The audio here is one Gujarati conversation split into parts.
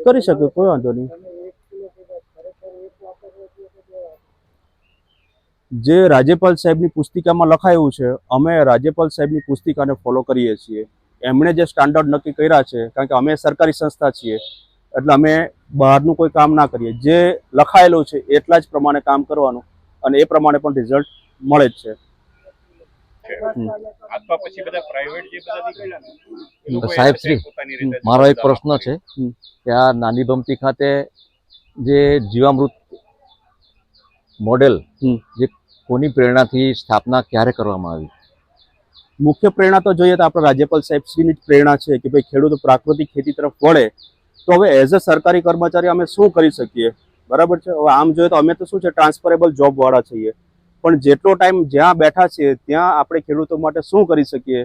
કરી શકે, કોઈ વાંધો નહીં. જે રાજ્યપાલ સાહેબની પુસ્તિકામાં લખાયું છે, અમે રાજ્યપાલ સાહેબની પુસ્તિકાને ફોલો કરીએ છીએ. એમણે જે સ્ટાન્ડર્ડ નક્કી કર્યા છે, કારણ કે અમે સરકારી સંસ્થા છીએ એટલે અમે બહારનું કોઈ કામ ના કરીએ. જે લખાયેલું છે એટલા જ પ્રમાણે કામ કરવાનું અને એ પ્રમાણે પણ રિઝલ્ટ મળે જ છે. સાહેબ શ્રી, મારો એક પ્રશ્ન છે કે આ નાની ભમતી ખાતે જે જીવામૃત મોડેલ જે કોની પ્રેરણાથી સ્થાપના ક્યારે કરવામાં આવી? મુખ્ય પ્રેરણા તો જોઈએ તો આપણા રાજ્યપાલ સાહેબ શ્રીની જ પ્રેરણા છે કે ભાઈ ખેડૂતો પ્રાકૃતિક ખેતી તરફ વળે. તો હવે એઝ અ સરકારી કર્મચારી અમે શું કરી શકીએ? બરાબર છે. હવે આમ જોઈએ તો અમે તો શું છે, ટ્રાન્સફરેબલ જોબ વાળા છીએ, પણ જેટલો ટાઈમ જ્યાં બેઠા છીએ ત્યાં આપણે ખેડૂતો માટે શું કરી શકીએ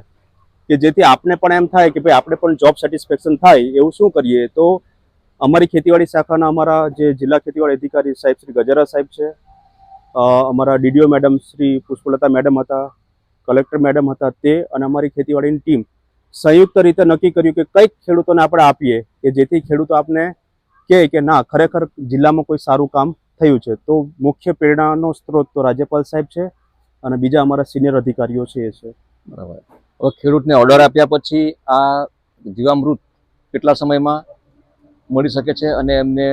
કે જેથી આપને પણ એમ થાય કે ભાઈ આપણે પણ જોબ સેટિસ્ફેક્શન થાય, એવું શું કરીએ? તો અમારી ખેતીવાડી શાખાના અમારા જે જિલ્લા ખેતીવાડી અધિકારી સાહેબ શ્રી ગજેરા સાહેબ છે, અમારા DDO madam Shri Pushpalata madam હતા, કલેક્ટર મેડમ હતા, તે અને અમારી ખેતીવાડીની ટીમ સંયુક્ત રીતે નક્કી કર્યું કે કંઈક ખેડૂતોને આપણે આપીએ કે જેથી ખેડૂતો આપને કહે કે ના, ખરેખર જિલ્લામાં કોઈ સારું કામ થયું છે. તો મુખ્ય પ્રેરણાનો સ્ત્રોત તો રાજ્યપાલ સાહેબ છે અને બીજા અમારા સિનિયર અધિકારીઓ છે એ છે. બરાબર. હવે ખેડૂતને ઓર્ડર આપ્યા પછી આ જીવામૃત કેટલા સમયમાં મળી શકે છે અને એમને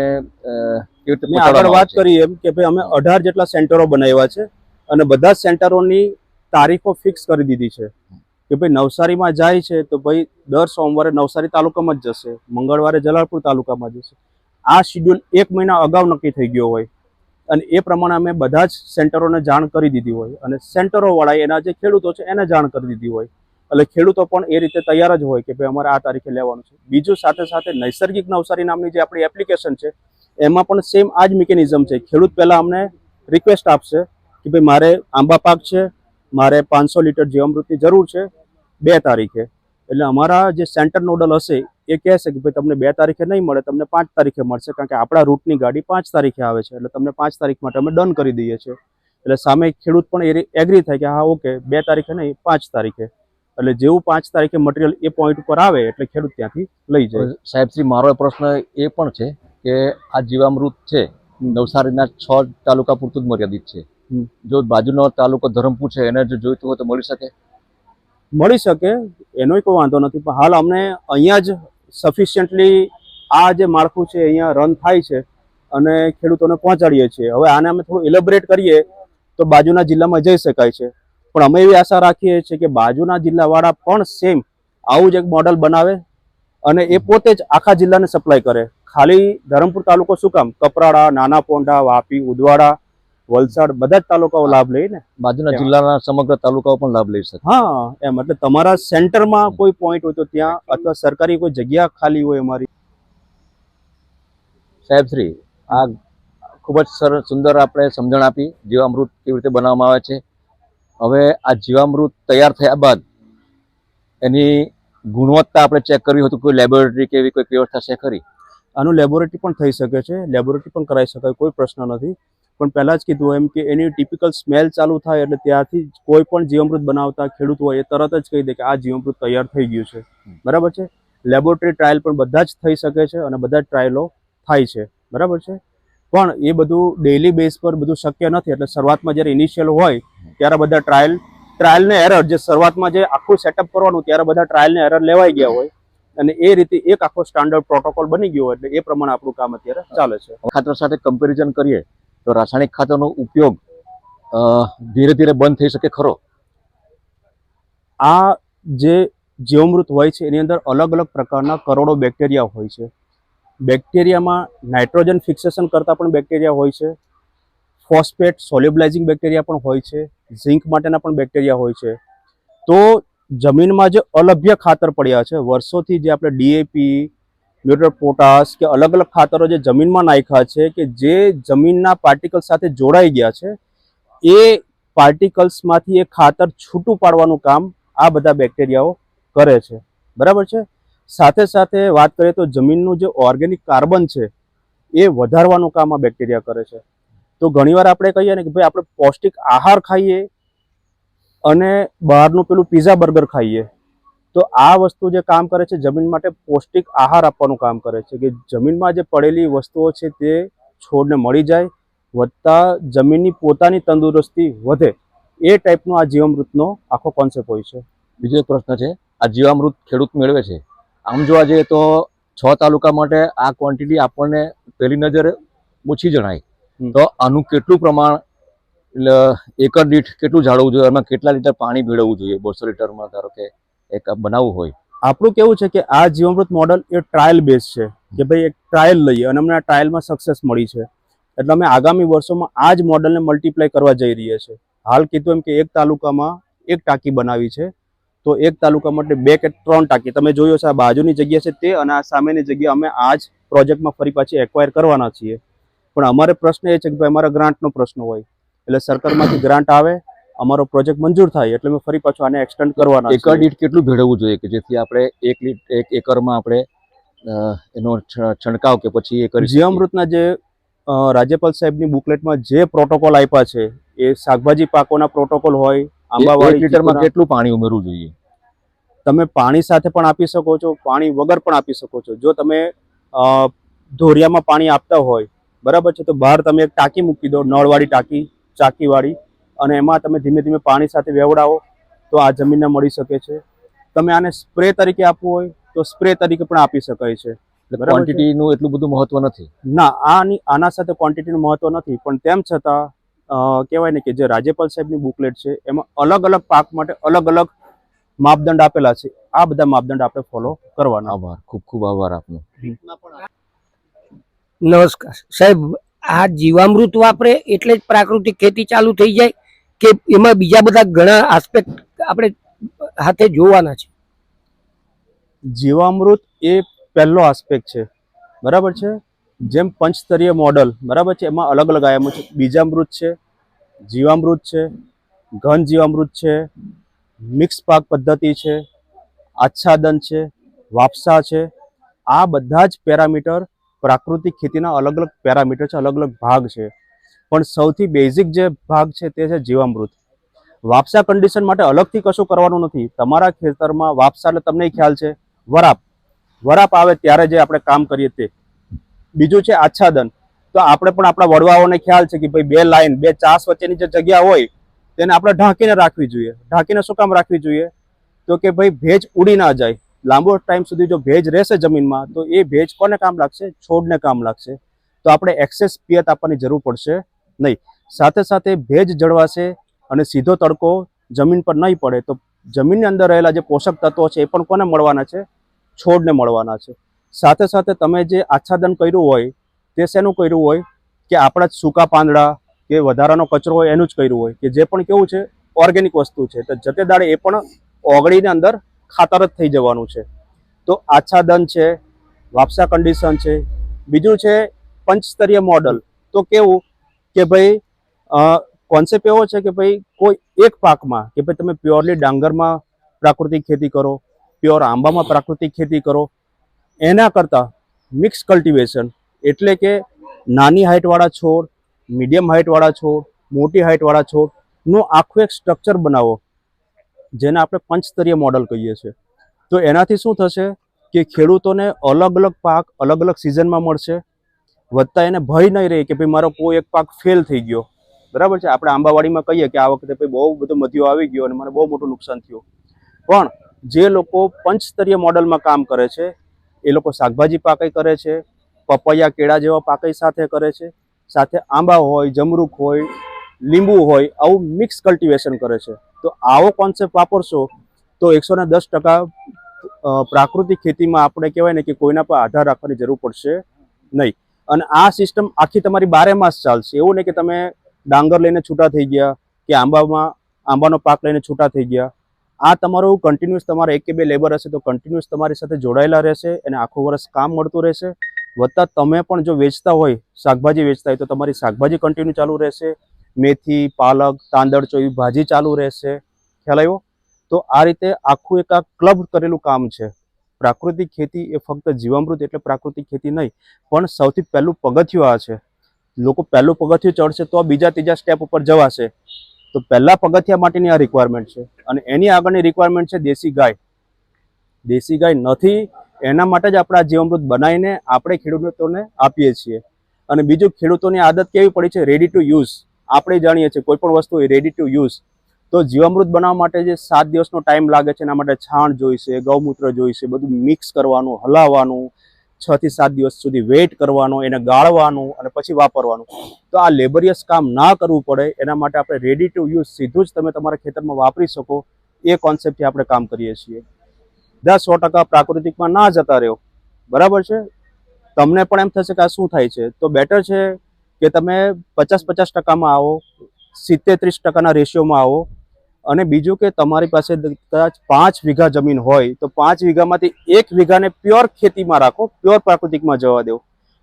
મેં આગળ વાત કરી એમ કે ભાઈ અમે 18 જેટલા સેન્ટરો બનાવ્યા છે અને બધા સેન્ટરોની તારીખો ફિક્સ કરી દીધી છે કે ભાઈ નવસારીમાં જાય છે તો ભાઈ દર સોમવારે નવસારી તાલુકામાં જ જશે, મંગળવારે જલાલપુર તાલુકામાં જશે. આ શિડ્યુલ 1 મહિના અગાઉ નક્કી થઈ ગયો હોય અને એ પ્રમાણે અમે બધા જ સેન્ટરોને જાણ કરી દીધી હોય અને સેન્ટરોવાળાએ એના જે ખેડૂતો છે એને જાણ કરી દીધી હોય. એટલે ખેડૂતો પણ એ રીતે તૈયાર જ હોય કે ભાઈ અમારે આ તારીખે લેવાનું છે. બીજું સાથે સાથે નૈસર્ગિક નવસારી નામની જે આપણી એપ્લિકેશન છે એમાં પણ સેમ આ જ મિકેનિઝમ છે. ખેડૂત પહેલાં અમને રિક્વેસ્ટ આપશે કે ભાઈ મારે આંબા પાક છે, મારે 500 લીટર જીવામૃતની જરૂર છે 2 તારીખે. એટલે અમારા જે સેન્ટર નોડલ હશે એ કહેશે કે ભાઈ તમને 2 તારીખે નહીં મળે, તમને 5 તારીખે મળશે, કારણ કે આપણા રૂટની ગાડી 5 તારીખે આવે છે. એટલે તમને 5 તારીખ માટે અમે ડન કરી દઈએ છીએ. એટલે સામે ખેડૂત પણ એગ્રી થાય કે હા ઓકે 2 તારીખે નહીં 5 તારીખે. એટલે જેવું 5 તારીખે મટીરિયલ એ પોઈન્ટ ઉપર આવે એટલે ખેડૂત ત્યાંથી લઈ જાય. સાહેબ શ્રી, મારો પ્રશ્ન એ પણ છે કે આ જીવામૃત છે નવસારીના 6 તાલુકા પૂરતું જ મર્યાદિત છે. જો બાજુનો તાલુકો ધરમપુર છે એને જો જોઈતું હોય તો મળી શકે? મળી શકે, એનો કોઈ વાંધો નથી, પણ હાલ અમને અહીંયા જ સફિશિયન્ટલી આ જે માળખું છે અહીંયા રન થાય છે અને ખેડૂતોને પહોંચાડીએ છીએ. હવે આને અમે થોડું ઇલેબોરેટ કરીએ તો બાજુના જિલ્લામાં જઈ શકાય છે, પણ અમે એવી આશા રાખીએ છીએ કે બાજુના જિલ્લાવાળા પણ સેમ આવું જ એક મોડલ બનાવે અને એ પોતે જ આખા જિલ્લાને સપ્લાય કરે. ખાલી ધરમપુર તાલુકો શું કામ? કપરાડા, નાના પોંઢા, વાપી, ઉદવાડા, વલસાડ બધા જ તાલુકાઓ લાભ લે ને. બાજુના જિલ્લાના સમગ્ર તાલુકાઓ પણ લાભ લઈ શકે. હા એમ, એટલે તમારા સેન્ટરમાં કોઈ પોઈન્ટ હોય તો ત્યાં, અથવા સરકારી કોઈ જગ્યા ખાલી હોય અમારી. સાહેબ શ્રી, આ ખૂબ જ સરસ સુંદર આપણે સમજણ આપી જીવામૃત કેવી રીતે બનાવવામાં આવે છે. હવે આ જીવામૃત તૈયાર થયા બાદ એની ગુણવત્તા આપણે ચેક કરવી હોય તો કોઈ લેબોરેટરી કે એવી કોઈ વ્યવસ્થા છે ખરી? આનું લેબોરેટરી પણ થઈ શકે છે, લેબોરેટરી પણ કરાવી શકાય, કોઈ પ્રશ્ન નથી. પણ પહેલાં જ કીધું એમ કે એની ટિપિકલ સ્મેલ ચાલુ થાય એટલે ત્યારથી કોઈ પણ જીવામૃત બનાવતા ખેડૂત હોય એ તરત જ કહી દે કે આ જીવામૃત તૈયાર થઈ ગયું છે. બરાબર છે. લેબોરેટરી ટ્રાયલ પણ બધા જ થઈ શકે છે અને બધા જ ટ્રાયલો થાય છે. બરાબર છે. પણ એ બધું ડેઇલી બેઝ પર બધું શક્ય નથી. એટલે શરૂઆતમાં જ્યારે ઇનિશિયલ હોય ત્યારે બધા ટ્રાયલ ને એરર, જે શરૂઆતમાં જે આખું સેટઅપ કરવાનું ત્યારે બધા ટ્રાયલ ને એરર લેવાઈ ગયા હોય અને એ રીતે એક આખો સ્ટાન્ડર્ડ પ્રોટોકોલ બની ગયો હોય એટલે એ પ્રમાણે આપણું કામ અત્યારે ચાલે છે. ખાતર સાથે કમ્પેરિઝન કરીએ તો રાસાયણિક ખાતરનો ઉપયોગ ધીરે ધીરે બંધ થઈ શકે ખરો? આ જે જીવામૃત હોય છે એની અંદર અલગ અલગ પ્રકારના કરોડો બેક્ટેરિયા હોય છે. બેક્ટેરિયામાં નાઇટ્રોજન ફિક્સેશન કરતા પણ બેક્ટેરિયા હોય છે, ફોસ્ફેટ સોલ્યુબલાઇઝિંગ બેક્ટેરિયા પણ હોય છે, ઝિંક માટેના પણ બેક્ટેરિયા હોય છે. તો જમીનમાં જે અલભ્ય ખાતર પડ્યા છે વર્ષોથી, જે આપણે ડીએપી, મ્યુરેટ પોટાશ કે અલગ અલગ ખાતરો જે જમીનમાં નાખ્યા છે કે જે જમીનના પાર્ટિકલ્સ સાથે જોડાઈ ગયા છે, એ પાર્ટિકલ્સમાંથી એ ખાતર છૂટું પાડવાનું કામ આ બધા બેક્ટેરિયાઓ કરે છે. બરાબર છે. સાથે સાથે વાત કરીએ તો જમીનનું જે ઓર્ગેનિક કાર્બન છે એ વધારવાનું કામ આ બેક્ટેરિયા કરે છે. તો ઘણીવાર આપણે કહીએ ને કે ભાઈ આપણે પૌષ્ટિક આહાર ખાઈએ અને બહારનું પેલું પીઝા બર્ગર ખાઈએ તો આ વસ્તુ જે કામ કરે છે જમીન માટે પૌષ્ટિક આહાર આપવાનું કામ કરે છે, કે જમીનમાં જે પડેલી વસ્તુઓ છે તે છોડને મળી જાય, વધતા જમીનની પોતાની તંદુરસ્તી વધે, એ ટાઈપનો આ જીવામૃતનો આખો કોન્સેપ્ટ હોય છે. બીજો એક પ્રશ્ન છે, આ જીવામૃત ખેડૂત મેળવે છે, આમ જોવા જઈએ તો 6 તાલુકા માટે આ ક્વોન્ટિટી આપણને પહેલી નજરે ઓછી જણાય, તો આનું કેટલું પ્રમાણ એકર દીઠ કેટલું જાળવવું જોઈએ, એમાં કેટલા લીટર પાણી ભેળવવું જોઈએ? 200 લીટરમાં ધારો કે એક બનાવવું હોય. આપણું કેવું છે કે આ જીવામૃત મોડલ એ ટ્રાયલ બેઝ છે, કે ભાઈ એક ટ્રાયલ લઈએ અને અમને આ ટ્રાયલમાં સક્સેસ મળી છે, એટલે અમે આગામી વર્ષોમાં આ જ મોડલને મલ્ટીપ્લાય કરવા જઈ રહ્યા છે. હાલ કીધું એમ કે એક તાલુકામાં એક ટાંકી બનાવી છે, તો એક તાલુકા માટે 2 કે 3 ટાંકી તમે જોયો છે. આ બાજુની જગ્યા છે તે, અને આ સામેની જગ્યા અમે આ જ પ્રોજેક્ટમાં ફરી પાછી એક્વાયર કરવાના છીએ. પણ અમારે પ્રશ્ન એ છે કે ભાઈ અમારા ગ્રાન્ટનો પ્રશ્ન હોય, એટલે સરકારમાંથી ગ્રાન્ટ આવે, અમારો પ્રોજેક્ટ મંજૂર થાય એટલે અમે ફરી પાછું આને એક્સટેન્ડ કરવાના. એકર દીઠ કેટલું ભેળવવું જોઈએ કે જેથી આપણે 1 એકરમાં આપણે એનો છંટકાવ કે પછી એ કરી શકીએ? જીવામૃતના જે રાજ્યપાલ સાહેબની બુકલેટમાં જે પ્રોટોકોલ આપ્યા છે એ શાકભાજી પાકોના પ્રોટોકોલ હોય. 1 લીટરમાં કેટલું પાણી ઉમેરવું જોઈએ? તમે પાણી સાથે પણ આપી શકો છો, પાણી વગર પણ આપી શકો છો. જો તમે ધોરિયામાં પાણી આપતા હોય, બરાબર છે, તો બહાર તમે એક ટાંકી મૂકી દો, નળવાળી ટાંકી, ચાકીવાળી, અને એમાં તમે ધીમે ધીમે પાણી સાથે વેવડાવો તો આ જમીનને મળી શકે છે. તમે આને સ્પ્રે તરીકે આપવું હોય તો સ્પ્રે તરીકે પણ આપી શકાય છે. ક્વોન્ટિટીનું એટલું બધું મહત્વ નથી ના, આના સાથે ક્વોન્ટિટીનું મહત્વ નથી, પણ તેમ છતાં કહેવાય ને કે જે રાજ્યપાલ સાહેબની બુકલેટ છે એમાં અલગ અલગ પાક માટે અલગ અલગ માપદંડ આપેલા છે. આ બધા માપદંડ આપણે ફોલો કરવાના. આભાર, ખૂબ ખૂબ આભાર આપનો. નમસ્કાર સાહેબ, આ જીવામૃત વાપરે એટલે જ પ્રાકૃતિક ખેતી ચાલુ થઈ જાય કે એમાં બીજા બધા ઘણા આસ્પેક્ટ આપણે હાથે જોવાના છે? જીવામૃત એ પહેલો આસ્પેક્ટ છે, બરાબર છે. જેમ પંચસ્તરીય મોડલ, બરાબર છે, એમાં અલગ અલગ આયામો છે. બીજામૃત છે, જીવામૃત છે, ઘન જીવામૃત છે, મિક્સ પાક પદ્ધતિ છે, આચ્છાદન છે, વાપસા છે. આ બધા જ પેરામીટર પ્રાકૃતિક ખેતીના અલગ અલગ પેરામીટર છે, અલગ અલગ ભાગ છે. પણ સૌથી બેઝિક જે ભાગ છે તે છે જીવામૃત. વાપસા કન્ડિશન માટે અલગથી કશું કરવાનું નથી. તમારા ખેતરમાં વાપસા એટલે તમને ખ્યાલ છે, વરાપ આવે ત્યારે જે આપણે કામ કરીએ તે. બીજું છે આચ્છાદન. તો આપણે પણ આપણા વડવાઓને ખ્યાલ છે કે ભાઈ 2 લાઈન 2 ચાસ વચ્ચેની જે જગ્યા હોય તેને આપણે ઢાંકીને રાખવી જોઈએ. ઢાંકીને શું કામ રાખવી જોઈએ? તો કે ભાઈ ભેજ ઉડી ના જાય. લાંબો ટાઈમ સુધી જો ભેજ રહેશે જમીનમાં તો એ ભેજ કોને કામ લાગશે? છોડને કામ લાગશે. તો આપણે એક્સેસ પિયત આપવાની જરૂર પડશે નહીં. સાથે સાથે ભેજ જળવાશે અને સીધો તડકો જમીન પર નહીં પડે તો જમીનની અંદર રહેલા જે પોષક તત્વો છે એ પણ કોને મળવાના છે? છોડને મળવાના છે. સાથે સાથે તમે જે આચ્છાદન કર્યું હોય તે શેનું કર્યું હોય? કે આપણા જ સૂકા પાંદડા કે વધારાનો કચરો હોય એનું જ કર્યું હોય, કે જે પણ કેવું છે ઓર્ગેનિક વસ્તુ છે. તો જતે દાડે એ પણ ઓગળીને અંદર ખાતર જ થઈ જવાનું છે. તો આચ્છાદન છે, વાપસા કન્ડિશન છે. બીજું છે પંચસ્તરીય મોડલ. તો કેવું કે ભાઈ કોન્સેપ્ટ એવો છે કે ભાઈ કોઈ એક પાકમાં કે ભાઈ તમે પ્યોરલી ડાંગરમાં પ્રાકૃતિક ખેતી કરો, પ્યોર આંબામાં પ્રાકૃતિક ખેતી કરો, એના કરતાં મિક્સ કલ્ટિવેશન એટલે કે નાની હાઇટવાળા છોડ, મીડિયમ હાઇટવાળા છોડ, મોટી હાઇટવાળા છોડનું આખું એક સ્ટ્રક્ચર બનાવો, જેને આપણે પંચસ્તરીય મોડલ કહીએ છીએ. તો એનાથી શું થશે કે ખેડૂતોને અલગ અલગ પાક અલગ અલગ સિઝનમાં મળશે. વધતા એને ભય નહીં રહે કે ભાઈ મારો કોઈ એક પાક ફેલ થઈ ગયો, બરાબર છે. આપણે આંબાવાડીમાં કહીએ કે આ વખતે ભાઈ બહુ બધો મધ્યો આવી ગયો અને મને બહુ મોટું નુકસાન થયું. પણ જે લોકો પંચસ્તરીય મોડલમાં કામ કરે છે એ લોકો શાકભાજી પાકઈ કરે છે, પપૈયા કેળા જેવા પાકઈ સાથે કરે છે, સાથે આંબા હોય, જમરૂખ હોય, લીંબુ હોય, આવું મિક્સ કલ્ટિવેશન કરે છે. તો આવો કોન્સેપ્ટ વાપરશો તો 110% પ્રાકૃતિક ખેતીમાં આપણે કહેવાય ને કે કોઈના પર આધાર રાખવાની જરૂર પડશે નહીં. અને આ સિસ્ટમ આખી તમારી 12 માસ ચાલશે. એવું નહીં કે તમે ડાંગર લઈને છૂટા થઈ ગયા કે આંબાનો પાક લઈને છૂટા થઈ ગયા. આ તમારું કન્ટિન્યુઅસ, તમારા 1 કે 2 લેબર હશે તો કન્ટિન્યુઅસ તમારી સાથે જોડાયેલા રહેશે અને આખું વર્ષ કામ મળતું રહેશે. વધતા તમે પણ જો વેચતા હોય, શાકભાજી વેચતા હોય તો તમારી શાકભાજી કન્ટિન્યુ ચાલુ રહેશે. મેથી, પાલક, તાંદળચો એવી ભાજી ચાલુ રહેશે. ખ્યાલ આવ્યો? તો આ રીતે આખું એક આ ક્લબ કરેલું કામ છે. પ્રાકૃતિક ખેતી એ ફક્ત જીવામૃત એટલે પ્રાકૃતિક ખેતી નહીં, પણ સૌથી પહેલું પગથિયું આ છે. લોકો પહેલું પગથિયું ચડશે તો બીજા ત્રીજા સ્ટેપ ઉપર જવાશે. તો પહેલા પગથિયા માટેની આ રિક્વાયરમેન્ટ છે અને એની આગળની રિક્વાયરમેન્ટ છે દેશી ગાય. દેશી ગાય નથી, એના માટે જ આપણે આ જીવામૃત બનાવીને આપણે ખેડૂતોને આપીએ છીએ. અને બીજું, ખેડૂતોની આદત કેવી પડી છે, રેડી ટુ યુઝ. આપણે જાણીએ છીએ કોઈ પણ વસ્તુ રેડી ટુ યુઝ. તો જીવામૃત બનાવવા માટે જે 7 દિવસનો ટાઈમ લાગે છે, એના માટે છાણ જોઈશે, ગૌમૂત્ર જોઈશે, બધું મિક્સ કરવાનું, હલાવવાનું, 6 થી 7 દિવસ સુધી વેઇટ કરવાનો, એને ગાળવાનું અને પછી વાપરવાનું. તો આ લેબરિયસ કામ ના કરવું પડે એના માટે આપણે રેડી ટુ યુઝ સીધું જ તમે તમારા ખેતરમાં વાપરી શકો, એ કોન્સેપ્ટથી આપણે કામ કરીએ છીએ. 100% પ્રાકૃતિકમાં ના જતા રહ્યો, બરાબર છે. તમને પણ એમ થશે કે આ શું થાય છે, તો બેટર છે કે તમે 50-50%માં આવો, 70-30%ના રેશિયોમાં આવો. અને બીજું કે તમારી પાસે કદાચ 5 વીઘા જમીન હોય તો 5 વીઘામાંથી 1 વીઘાને પ્યોર ખેતીમાં રાખો, પ્યોર પ્રાકૃતિકમાં જવા દો.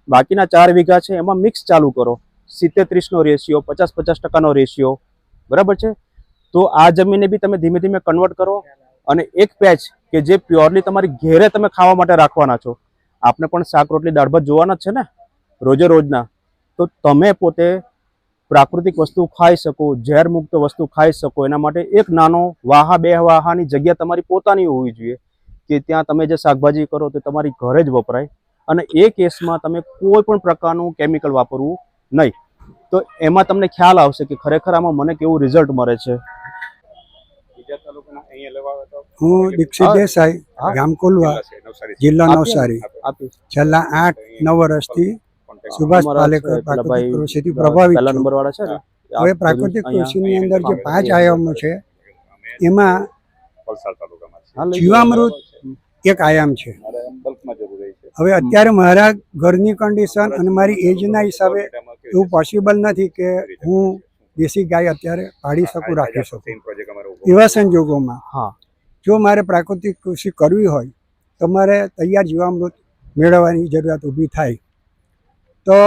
બાકીના 4 વીઘા છે એમાં મિક્સ ચાલુ કરો, 70-30નો રેશિયો, 50-50%નો રેશિયો, બરાબર છે. તો આ જમીનને બી તમે ધીમે ધીમે કન્વર્ટ કરો. અને એક પેચ કે જે પ્યોરલી તમારી ઘેરે તમે ખાવા માટે રાખવાના છો. આપણે પણ શાક રોટલી દાળ ભાત જોવાના જ છે ને રોજે રોજના. તો તમે પોતે પ્રાકૃતિક વસ્તુ ખાઈ શકો, ઝેર મુક્ત વસ્તુ ખાઈ શકો, એના માટે એક નાનો વાહા 2 વાહાની જગ્યા તમારી પોતાની હોવી જોઈએ કે ત્યાં તમે જે શાકભાજી કરો તે તમારી ઘરે જ વપરાય. અને એ કેસમાં તમે કોઈ પણ પ્રકારનું કેમિકલ વાપરવું નહીં. તો એમાં તમને ખ્યાલ આવશે કે ખરેખર આમાં મને કેવું રિઝલ્ટ મળે છે. હું દીક્ષિત દેસાઈ, ગામ કોલવા, જિલ્લા નવસારી. છેલ્લા 8-9 વર્ષથી સુભાષ પાલેકર પ્રાકૃતિક કૃષિથી પ્રભાવિત પહેલા છું. નંબર વાળા છે ને, હવે પ્રાકૃતિક કૃષિની અંદર જે 5 આયામો છે એમાં જીવામૃત એક આયામ છે. હવે અત્યારે મારા ઘરની કન્ડિશન અને મારી એજના હિસાબે એવું પોસિબલ નથી કે હું દેશી ગાય અત્યારે પાડી શકું, રાખી શકું. એવા સંજોગોમાં હા, જો મારે પ્રાકૃતિક કૃષિ કરવી હોય તો મારે તૈયાર જીવામૃત મેળવવાની જરૂરિયાત ઊભી થાય. તો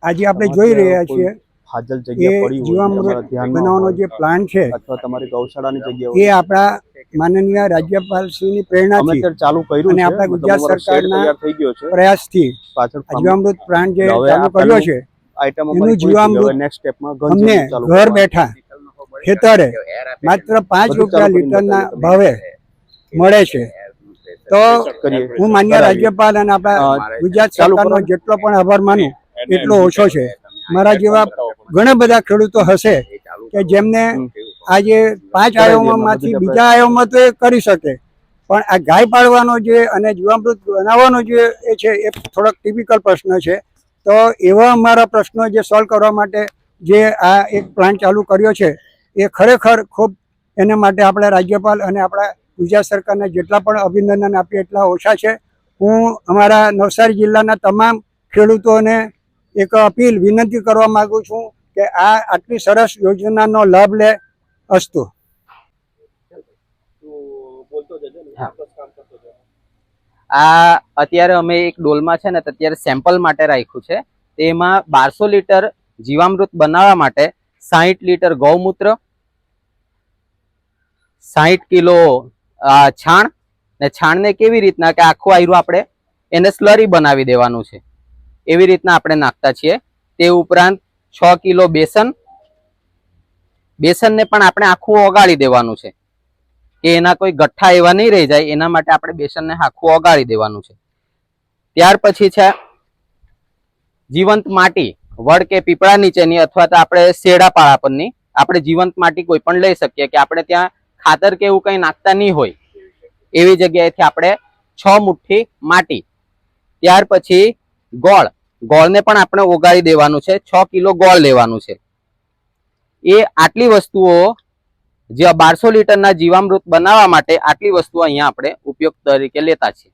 આજે આપણે જોઈ રહ્યા છીએ હાજલ એ જગ્યા પડી હોય, જીવામૃત તમારા ધ્યાનમાં બનાવવાનો હોય, જે પ્લાન છે અથવા તમારી ગૌશાળાની જગ્યા એ હોય, આપણા માનનીય રાજ્યપાલશ્રીની અમે પ્રેરણાથી અત્યારે ચાલુ કર્યું અને છે. આપણા મતલબ ગુજરાત અમારો શેડ સરકારના તૈયાર થઈ ગયો છે પ્રયાસથી પાછળ આ જીવામૃત પ્લાન જે હવે ચાલુ આ કર્યો પહેલું છે આઈટમ એનું અમારી પૂરી થઈ ગઈ. જીવામૃત હવે નેક્સ્ટ સ્ટેપમાં અમને ઘર બેઠા ખેતરે માત્ર 5 રૂપિયા લીટરના ભાવે મળે છે. તો હું માન્ય રાજ્યપાલ અને આપણા ગુજરાત સરકારનો જેટલો પણ આભાર માનું એટલો ઓછો છે. મારા જેવા ઘણા બધા ખેડૂતો હશે કે જેમને આજે 5 આયામોમાંથી બીજા આયામમાં તો એ કરી શકે, પણ આ ગાય પાળવાનો જે અને જીવામૃત બનાવવાનો જે એ છે એ થોડોક ટિપિકલ પ્રશ્ન છે. તો એવા અમારા પ્રશ્નો જે સોલ્વ કરવા માટે જે આ એક પ્લાન ચાલુ કર્યો છે એ ખરેખર ખૂબ એને માટે આપણા રાજ્યપાલ અને આપણા ગુજરાત સરકારને જેટલા પણ અભિનંદન આપીએ એટલા ઓછા છે. હું અમારા નવસારી જિલ્લાના તમામ ખેડૂતોને એક અપીલ વિનંતી કરવા માંગુ છું કે આ આટલી સરસ યોજનાનો લાભ લે. અસ્તુ. આ અત્યારે અમે એક ડોલમાં છે ને અત્યારે સેમ્પલ માટે રાખ્યું છે. તેમાં 1200 લીટર જીવામૃત બનાવવા માટે 60 લીટર ગૌમૂત્ર, 60 કિલો છાણ, ને છાણને કેવી રીતના કે આખું આયરું આપણે એને સ્લરી બનાવી દેવાનું છે, એવી રીતના આપણે નાખતા છીએ. તે ઉપરાંત 6 કિલો બેસન, બેસનને પણ આપણે આખું ઓગાળી દેવાનું છે કે એના કોઈ ગઠ્ઠા એવા નહીં રહી જાય, એના માટે આપણે બેસનને આખું ઓગાળી દેવાનું છે. ત્યાર પછી છે જીવંત માટી, વડ કે પીપળા નીચેની અથવા તો આપણે શેડા પાળા પરની આપણે જીવંત માટી કોઈ પણ લઈ શકીએ કે આપણે ત્યાં ખાતર કે એવું કંઈ નાખતા નહીં હોય એવી જગ્યાએથી આપણે 6 મુઠ્ઠી માટી. ત્યાર પછી ગોળ, ગોળને પણ આપણે ઓગાળી દેવાનું છે, 6 કિલો ગોળ લેવાનું છે. એ આટલી વસ્તુઓ જે 1200 લીટરના જીવામૃત બનાવવા માટે આટલી વસ્તુઓ અહીંયા આપણે ઉપયોગ તરીકે લેતા છીએ.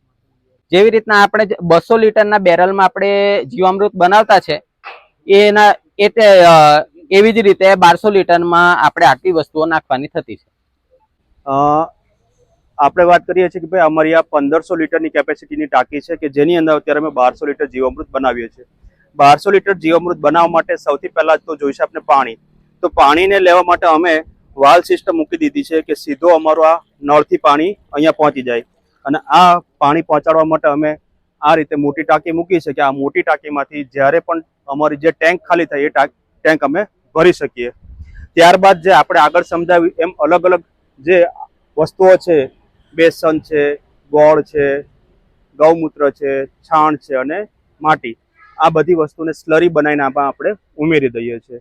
જેવી રીતના આપણે 200 લીટરના બેરલમાં આપણે જીવામૃત બનાવતા છે એના એટલે એવી જ રીતે 1200 લીટરમાં આપણે આટલી વસ્તુઓ નાખવાની થતી છે. આપણે વાત કરીએ છીએ કે ભાઈ અમારી આ 1500 લીટરની કેપેસિટીની ટાંકી છે કે જેની અંદર અત્યારે અમે 1200 લીટર જીવામૃત બનાવીએ છીએ. 1200 લીટર જીવામૃત બનાવવા માટે સૌથી પહેલા તો જોઈશે આપણે પાણી. તો પાણીને લેવા માટે અમે વાલ સિસ્ટમ મૂકી દીધી છે કે સીધો અમારું આ નળથી પાણી અહીંયા પહોંચી જાય. અને આ પાણી પહોંચાડવા માટે અમે આ રીતે મોટી ટાંકી મૂકી છે કે આ મોટી ટાંકીમાંથી જ્યારે પણ અમારી જે ટેન્ક ખાલી થાય એ ટેન્ક અમે ભરી શકીએ. ત્યારબાદ જે આપણે આગળ સમજાવ્યું એમ અલગ અલગ જે વસ્તુઓ છે બેસન છે, ગોળ છે, ગૌમૂત્ર છે, છાણ છે અને માટી, આ બધી વસ્તુને સ્લરી બનાવીને આપણે ઉમેરી દઈએ છીએ.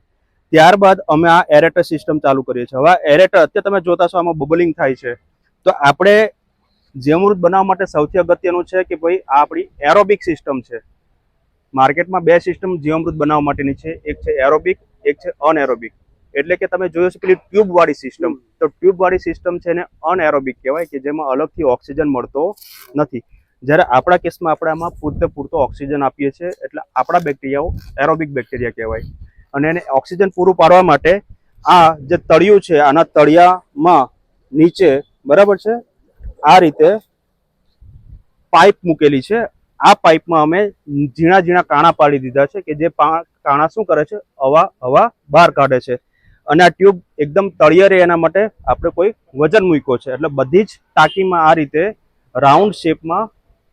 ત્યારબાદ અમે આ એરેટર સિસ્ટમ ચાલુ કરીએ છીએ. હવે એરેટર અત્યારે તમે જોતા છો આમાં બબલિંગ થાય છે. તો આપણે જીવામૃત બનાવવા માટે સૌથી અગત્યનું છે કે ભાઈ આ આપણી એરોબિક સિસ્ટમ છે. માર્કેટમાં બે સિસ્ટમ જીવામૃત બનાવવા માટેની છે, એક છે એરોબિક, એક છે અનએરોબિક. એટલે કે તમે જોયું છે પેલી ટ્યુબ વાળી સિસ્ટમ, તો ટ્યુબ વાળી સિસ્ટમ છે એને અનએરોબિક કહેવાય, કે જેમાં અલગથી ઓક્સિજન મળતો નથી. જ્યારે આપણા કેસમાં આપણે આમાં પૂરતો ઓક્સિજન આપીએ છીએ, એટલે આપણા બેક્ટેરિયાઓ એરોબિક બેક્ટેરિયા કહેવાય. અને એને ઓક્સિજન પૂરું પાડવા માટે આ જે તળિયું છે, આના તળિયામાં નીચે બરાબર છે આ રીતે પાઇપ મૂકેલી છે. આ પાઇપમાં અમે ઝીણા ઝીણા કાણા પાડી દીધા છે, કે જે કાણા શું કરે છે, હવા બહાર કાઢે છે. અને આ ટ્યુબ એકદમ તળિયે રહે એના માટે આપણે કોઈ વજન મૂક્યો છે. એટલે બધી જ ટાંકીમાં આ રીતે રાઉન્ડ શેપમાં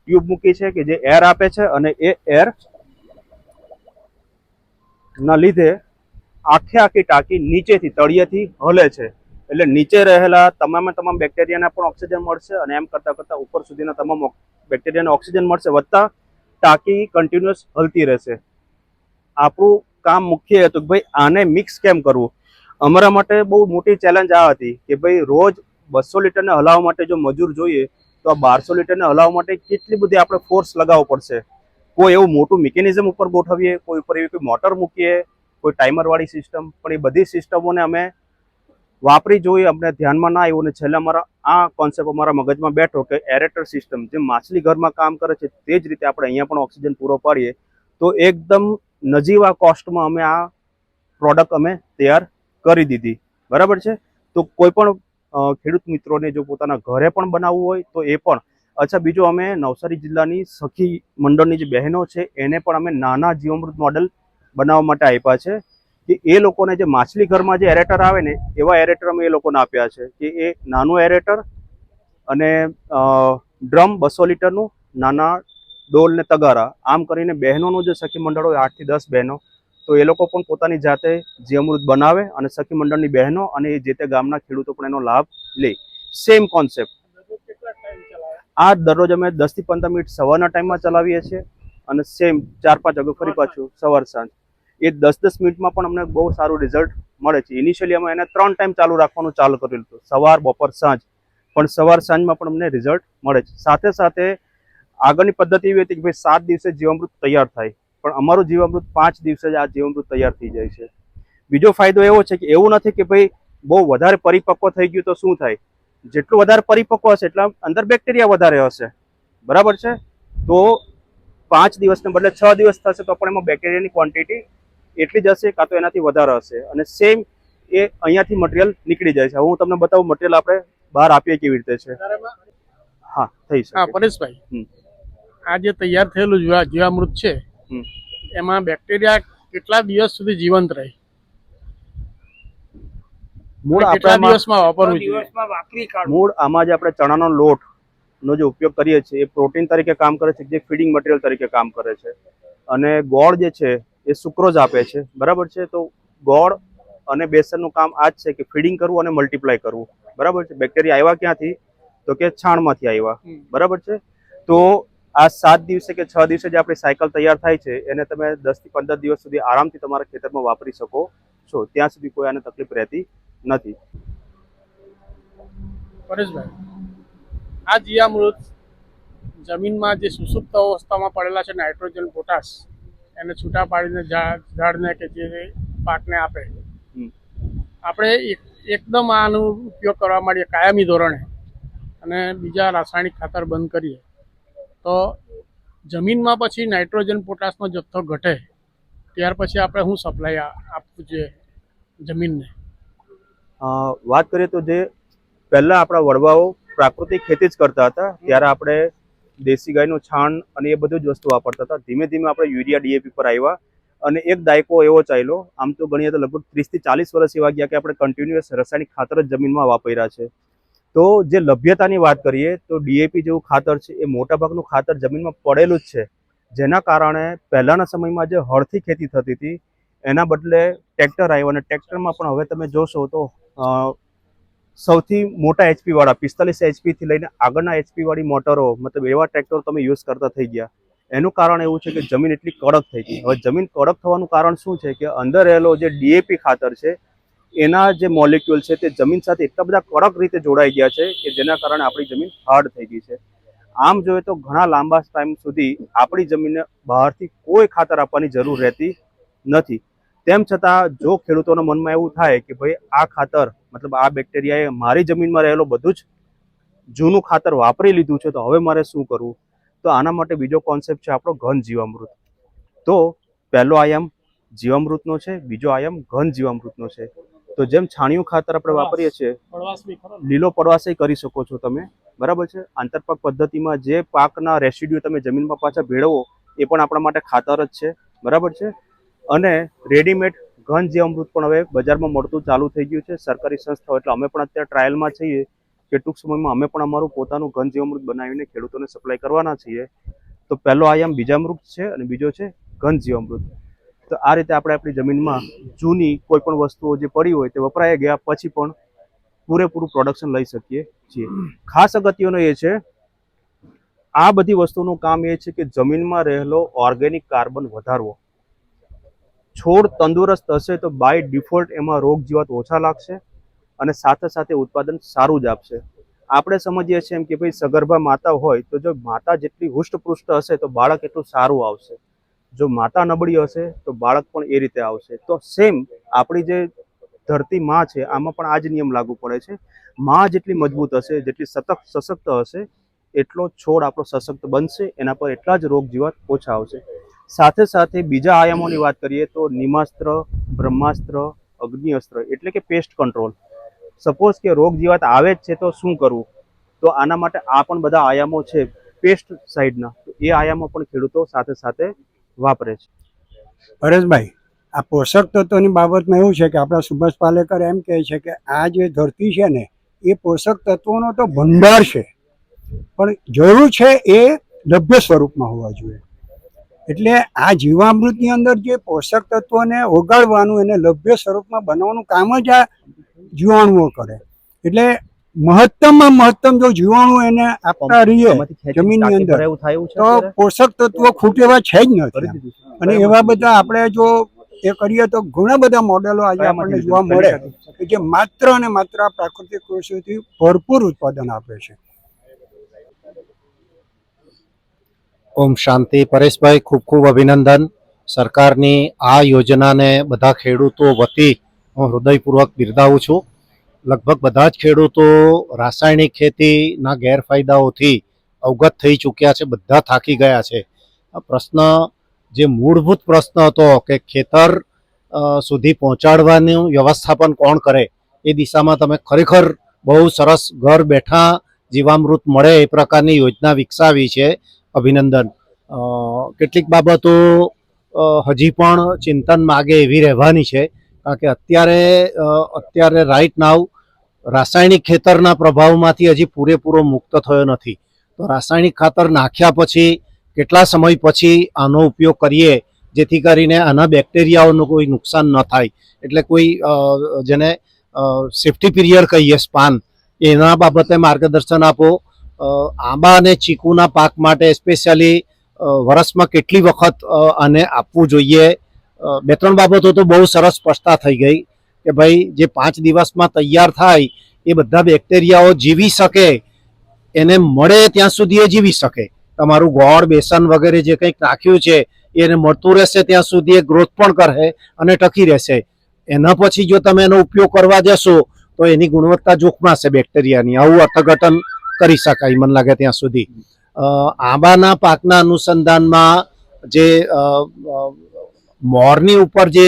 ટ્યુબ મૂકી છે, કે જે એર આપે છે. અને એ એર ના લીધે આખી ટાંકી નીચેથી તળિયેથી હલે છે. એટલે નીચે રહેલા તમામ બેક્ટેરિયાને પણ ઓક્સિજન મળશે, અને એમ કરતા ઉપર સુધીના તમામ બેક્ટેરિયાને ઓક્સિજન મળશે, વત્તા ટાંકી કન્ટિન્યુઅસ હલતી રહેશે. આપણું કામ મુખ્ય હતું કે ભાઈ આને મિક્સ કેમ કરવું. અમારા માટે બહુ મોટી ચેલેન્જ આ હતી કે ભાઈ રોજ 200 લીટરને હલાવવા માટે જો મજૂર જોઈએ, તો આ 1200 લીટરને હલાવવા માટે કેટલી બધી આપણે ફોર્સ લગાવવો પડશે. કોઈ એવું મોટું મિકેનિઝમ ઉપર ગોઠવીએ, કોઈ ઉપર એવી કોઈ મોટર મૂકીએ, કોઈ ટાઈમર વાળી સિસ્ટમ, પણ એ બધી સિસ્ટમોને અમે વાપરી જોઈ, અમને ધ્યાનમાં ના આવ્યું. અને છેલ્લે અમારા આ કોન્સેપ્ટ અમારા મગજમાં બેઠો કે એરેટર સિસ્ટમ જે માછલી ઘરમાં કામ કરે છે, તે જ રીતે આપણે અહીંયા પણ ઓક્સિજન પૂરો પાડીએ તો એકદમ નજીવા કોસ્ટમાં અમે આ પ્રોડક્ટ અમે તૈયાર કરી દીધી. બરાબર છે. તો કોઈ પણ ખેડૂત મિત્રોને જો પોતાના ઘરે પણ બનાવવું હોય તો એ પણ. અચ્છા, બીજું અમે નવસારી જિલ્લાની સખી મંડળની જે બહેનો છે એને પણ અમે નાના જીવામૃત મોડેલ બનાવવા માટે આપ્યા છે, કે એ લોકોને જે માછલી ઘરમાં જે એરેટર આવે ને એવા એરેટર અમે એ લોકોને આપ્યા છે, કે એ નાનું એરેટર અને ડ્રમ 200 લીટરનું, નાના ડોલ ને તગારા, આમ કરીને બહેનોનું જે સખી મંડળ હોય 8 થી 10 બહેનો, તો એ લોકો પણ પોતાની જાતે જીવામૃત બનાવે અને સખી મંડળની બહેનો અને એ જે તે ગામના ખેડૂતો પણ એનો લાભ લે. Same concept. આ દરરોજ અમે 10 થી 15 મિનિટ સવારના ટાઈમમાં ચલાવીએ છીએ, અને સેમ 4-5 વાગે ફરી પાછું સવાર સાંજ. એ 10-10 મિનિટમાં પણ અમને બહુ સારું રિઝલ્ટ મળે છે. ઇનિશિયલી અમે એને 3 ટાઈમ ચાલુ રાખવાનું ચાલુ કરેલું હતું, સવાર, બપોર, સાંજ. પણ સવાર સાંજમાં પણ અમને રિઝલ્ટ મળે છે. સાથે સાથે આગળની પદ્ધતિ એવી હતી કે ભાઈ 7 દિવસે જીવામૃત તૈયાર થાય, પણ અમારું જીવામૃત 5 દિવસે જ આ જીવામૃત તૈયાર થઈ જાય છે. બીજો ફાયદો એવો છે કે એવું નથી કે ભાઈ બહુ વધારે પરિપક્વ થઈ ગયું તો શું થાય. જેટલું વધારે પરિપક્વ હશે એટલા અંદર બેક્ટેરિયા વધારે હશે. બરાબર છે. તો 5 દિવસને બદલે 6 દિવસ થશે તો પણ એમાં બેક્ટેરિયાની ક્વોન્ટિટી એટલી જ હશે, કાં તો એનાથી વધારે હશે. અને સેમ એ અહીંયાથી મટીરિયલ નીકળી જાય છે. હું તમને બતાવું મટીરિયલ આપણે બહાર આપીએ કેવી રીતે છે. હા, થઈ શકે. હા, પરેશભાઈ, આ જે તૈયાર થયેલું જીવામૃત છે એમાં બેક્ટેરિયા કેટલા દિવસ સુધી જીવંત રહે? મૂળ કેટલા દિવસમાં વાપરવું જોઈએ? મૂળ આમાં જે આપણે ચણાનો લોટ નો જે ઉપયોગ કરીએ છીએ એ પ્રોટીન તરીકે કામ કરે છે, જે ફીડિંગ મટીરિયલ તરીકે કામ કરે છે. અને ગોળ જે છે એ સુક્રોઝ આપે છે. બરાબર છે. તો ગોળ અને બેસનનું કામ આ જ છે કે ફીડિંગ કરવું અને મલ્ટીપ્લાય કરવું. બરાબર છે. બેક્ટેરિયા આવ્યા ક્યાંથી? તો કે છાણમાંથી આવ્યા. બરાબર છે. તો આ 7 દિવસે કે 6 દિવસે જે આપણી સાયકલ તૈયાર થાય છે એને તમે 10 થી 15 દિવસ સુધી આરામથી તમારા ખેતરમાં વાપરી શકો છો. ત્યાં સુધી કોઈ આને તકલીફ રહેતી નથી. પરેશભાઈ, આ જીવામૃત જમીનમાં જે સુસુપ્ત અવસ્થામાં પડેલા છે નાઇટ્રોજન, પોટાશ, એને છૂટા પાડીને ઝાડને કે જે પાકને આપે, આપણે એકદમ આનો ઉપયોગ કરવા માંડીએ કાયમી ધોરણે અને બીજા રાસાયણિક ખાતર બંધ કરીએ તો જમીનમાં પછી નાઇટ્રોજન, પોટાશનો જથ્થો ઘટે. ત્યાર પછી આપણે શું સપ્લાય આપવું જોઈએ જમીનને? વાત કરીએ તો જે પહેલા આપણા વડવાઓ પ્રાકૃતિક ખેતી જ કરતા હતા, ત્યારે આપણે દેશી ગાયનું છાણ અને એ બધું જ વસ્તુ વાપરતા હતા. ધીમે ધીમે આપણે યુરિયા, ડીએપી પર આવ્યા અને એક દાયકો એવો ચાલ્યો. આમ તો ગણીએ તો લગભગ 30 થી 40 વર્ષ એવા ગયા કે આપણે કન્ટિન્યુઅસ રાસાયણિક ખાતર જ જમીનમાં વાપર્યા છે. તો જે લભ્યતાની વાત કરીએ તો ડીએપી જેવું ખાતર છે એ મોટાભાગનું ખાતર જમીનમાં પડેલું જ છે, જેના કારણે પહેલાના સમયમાં જે હળથી ખેતી થતી હતી એના બદલે ટ્રેક્ટર આવ્યો, અને ટ્રેક્ટરમાં પણ હવે તમે જોશો તો સૌથી મોટા એચપી વાળા 45 HP થી લઈને આગળના એચપી વાળી મોટરો મતલબ એવા ટ્રેક્ટર તમે યુઝ કરતા થઈ ગયા. એનું કારણ એવું છે કે જમીન એટલી કડક થઈ ગઈ. હવે જમીન કડક થવાનું કારણ શું છે કે અંદર રહેલો જે DAP ખાતર છે એના જે મોલિક્યુલ છે તે જમીન સાથે એટલા બધા કડક રીતે જોડાઈ ગયા છે કે જેના કારણે આપણી જમીન હાર્ડ થઈ ગઈ છે. આમ જોઈએ તો ઘણા લાંબા ટાઈમ સુધી આપણી જમીનને બહારથી કોઈ ખાતર આપવાની જરૂર રહેતી નથી. તેમ છતાં જો ખેડૂતોના મનમાં એવું થાય કે ભાઈ આ ખાતર મતલબ આ બેક્ટેરિયાએ મારી જમીનમાં રહેલો બધું જ જૂનું ખાતર વાપરી લીધું છે, તો હવે મારે શું કરવું? તો આના માટે બીજો કોન્સેપ્ટ છે આપણો ઘન જીવામૃત. તો પહેલો આયામ જીવામૃતનો છે, બીજો આયામ ઘન જીવામૃતનો છે. તો જેમ છાણિયું ખાતર આપણે વાપરીએ છીએ, પડવાશ બી ખરો ને? લીલો પડવાશય કરી શકો છો તમે, બરાબર છે. આંતરપાક પદ્ધતિમાં જે પાકના રેસિડ્યુ તમે જમીનમાં પાછા ભેળવો એ પણ આપણા માટે ખાતર જ છે, બરાબર છે. અને રેડીમેડ ઘન જીવામૃત પણ હવે બજારમાં મળતું ચાલુ થઈ ગયું છે સરકારી સંસ્થાઓ. એટલે અમે પણ અત્યારે ટ્રાયલમાં છીએ કે ટૂંક સમયમાં અમે પણ અમારું પોતાનું ઘન જીવામૃત બનાવીને ખેડૂતોને સપ્લાય કરવાના છીએ. તો પહેલો આયામ બીજામૃત છે અને બીજો છે ઘન જીવામૃત. તો આ રીતે આપણે આપણી જમીનમાં જૂની કોઈ પણ વસ્તુઓ જે પડી હોય તે વપરાઈ ગયા પછી પણ પૂરેપૂરું પ્રોડક્શન લઈ શકીએ છીએ. ખાસ અગત્યનો એ છે, આ બધી વસ્તુનું કામ એ છે કે જમીનમાં રહેલો ઓર્ગેનિક કાર્બન વધારવો. છોડ તંદુરસ્ત હશે તો બાય ડિફોલ્ટ એમાં રોગ જીવાત ઓછા લાગશે અને સાથે સાથે ઉત્પાદન સારું જ આપશે. આપણે સમજીએ છીએ એમ કે ભાઈ સગર્ભા માતા હોય તો જો માતા જેટલી હુષ્ટપૃષ્ટ હશે તો બાળક એટલું સારું આવશે. જો માતા નબળી હશે તો બાળક પણ એ રીતે આવશે. તો સેમ આપણી જે ધરતી માં છે આમાં પણ આ જ નિયમ લાગુ પડે છે. માં જેટલી મજબૂત હશે, જેટલી સશક્ત હશે, એટલો છોડ આપણો સશક્ત બનશે, એના પર એટલા જ રોગ જીવાત ઓછા આવશે. સાથે સાથે બીજા આયામોની વાત કરીએ તો નિમાસ્ત્ર, બ્રહ્માસ્ત્ર, અગ્નિઅસ્ત્ર એટલે કે પેસ્ટ કંટ્રોલ. સપોઝ કે રોગ જીવાત આવે જ છે તો શું કરવું? તો આના માટે આ પણ બધા આયામો છે પેસ્ટ સાઇડના, તો એ આયામો પણ ખેડૂતો સાથે સાથે વાપરે છે. પરેશભાઈ, આ પોષક તત્વોની બાબતમાં એવું છે કે આપણા સુભાષ પાલેકર એમ કહે છે કે આ જે ધરતી છે ને એ પોષક તત્વોનો તો ભંડાર છે, પણ જરૂર છે એ લભ્ય સ્વરૂપમાં હોવા જોઈએ. એટલે આ જીવામૃતની અંદર જે પોષક તત્વોને ઓગાળવાનું, એને લભ્ય સ્વરૂપમાં બનાવવાનું કામ જ આ જીવાણુઓ કરે. એટલે મહત્તમમાં મહત્તમ જો જીવાણુ એને આપતા રહીએ જમીનની અંદર તો પોષક તત્વો ખૂટે એવા છે જ નથી. અને એવા બધા આપણે જો એ કરીએ તો ઘણા બધા મોડેલો આજે આપણને જોવા મળે કે જે માત્ર અને માત્ર પ્રાકૃતિક કૃષિથી ભરપૂર ઉત્પાદન આપે છે. ઓમ શાંતિ. પરેશભાઈ, ખૂબ ખૂબ અભિનંદન. સરકારની આ યોજનાને બધા ખેડૂતો વતી હું હૃદયપૂર્વક બિરદાવું છું. લગભગ બધા જ ખેડૂતો રાસાયણિક ખેતીના ગેરફાયદાઓથી અવગત થઈ ચૂક્યા છે, બધા થાકી ગયા છે. આ પ્રશ્ન, જે મૂળભૂત પ્રશ્ન હતો કે ખેતર સુધી પહોંચાડવાનું વ્યવસ્થાપન કોણ કરે, એ દિશામાં તમે ખરેખર બહુ સરસ ઘર બેઠા જીવામૃત મળે એ પ્રકારની યોજના વિકસાવી છે. અભિનંદન. કેટલીક બાબતો હજી પણ ચિંતન માગે એવી રહેવાની છે, કારણ કે અત્યારે રાઈટ નાવ રાસાયણિક ખેતરના પ્રભાવમાંથી હજી પૂરેપૂરો મુક્ત થયો નથી. તો રાસાયણિક ખાતર નાખ્યા પછી કેટલા સમય પછી આનો ઉપયોગ કરીએ જેથી કરીને આના બેક્ટેરિયાઓનું કોઈ નુકસાન ન થાય, એટલે કોઈ જેને સેફ્ટી પીરિયડ કહીએ સ્પાન, એના બાબતે માર્ગદર્શન આપો. આંબા અને ચીકુના પાક માટે સ્પેશિયલી વર્ષમાં કેટલી વખત આને આપવું જોઈએ. બે ત્રણ બાબતો તો બહુ સરસ સ્પષ્ટતા થઈ ગઈ કે ભાઈ જે 5 દિવસમાં તૈયાર થાય એ બધા બેક્ટેરિયાઓ જીવી શકે, એને મળે ત્યાં સુધી એ જીવી શકે. તમારું ગોળ, બેસન વગેરે જે કંઈક નાખ્યું છે એને મળતું રહેશે ત્યાં સુધી એ ગ્રોથ પણ કરે અને ટકી રહેશે. એના પછી જો તમે એનો ઉપયોગ કરવા જશો તો એની ગુણવત્તા જોખમાશે બેક્ટેરિયાની. આવું અર્થઘટન કરી શકાય મને લાગે ત્યાં સુધી. આંબાના પાકના અનુસંધાનમાં જે મોરની ઉપર જે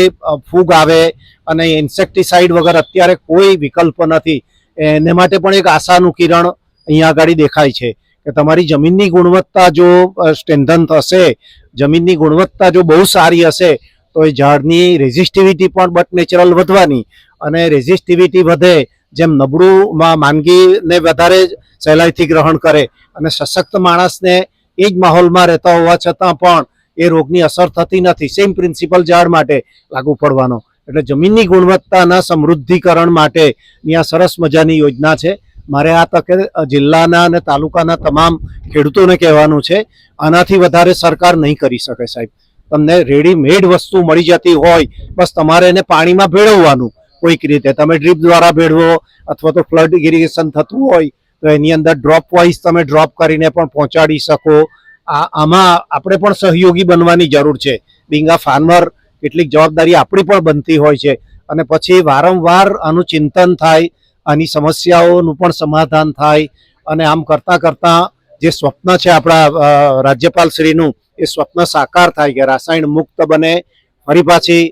ફૂગ આવે અને ઇન્સેક્ટિસાઇડ વગર અત્યારે કોઈ વિકલ્પ નથી, એને માટે પણ એક આશાનું કિરણ અહીંયા આગળ દેખાય છે કે તમારી જમીનની ગુણવત્તા જો સ્ટ્રેન્થન થશે, જમીનની ગુણવત્તા જો બહુ સારી હશે તો એ ઝાડની રેઝિસ્ટિવિટી પણ બટ નેચરલ વધવાની, અને રેઝિસ્ટિવિટી વધે જેમ નબળું માંદગીને વધારે સહેલાઈથી ગ્રહણ કરે અને સશક્ત માણસને એ જ માહોલમાં રહેતા હોવા છતાં પણ એ રોગની અસર થતી નથી. સેમ પ્રિન્સિપલ ઝાડ માટે લાગુ પડવાનો. એટલે જમીનની ગુણવત્તાના સમૃદ્ધિકરણ માટેની આ સરસ મજાની યોજના છે. મારે આ તકે જિલ્લાના અને તાલુકાના તમામ ખેડૂતોને કહેવાનું છે, આનાથી વધારે સરકાર નહીં કરી શકે સાહેબ. તમને રેડીમેડ વસ્તુ મળી જતી હોય, બસ તમારે એને પાણીમાં ભેળવવાનું કોઈક રીતે. તમે ડ્રીપ દ્વારા ભેળવો અથવા તો ફ્લડ ઇરિગેશન થતું હોય તો એની અંદર ડ્રોપ વાઇઝ તમે ડ્રોપ કરીને પણ પહોંચાડી શકો. આમાં આપણે પણ સહયોગી બનવાની જરૂર છે. બિંગ અ ફાર્મર કેટલીક જવાબદારી આપણી પણ બનતી હોય છે, અને પછી વારંવાર આનું ચિંતન થાય, આની સમસ્યાઓનું પણ સમાધાન થાય, અને આમ કરતાં કરતાં જે સ્વપ્ન છે આપણા રાજ્યપાલ શ્રીનું, એ સ્વપ્ન સાકાર થાય કે રાસાયણ મુક્ત બને, ફરી પાછી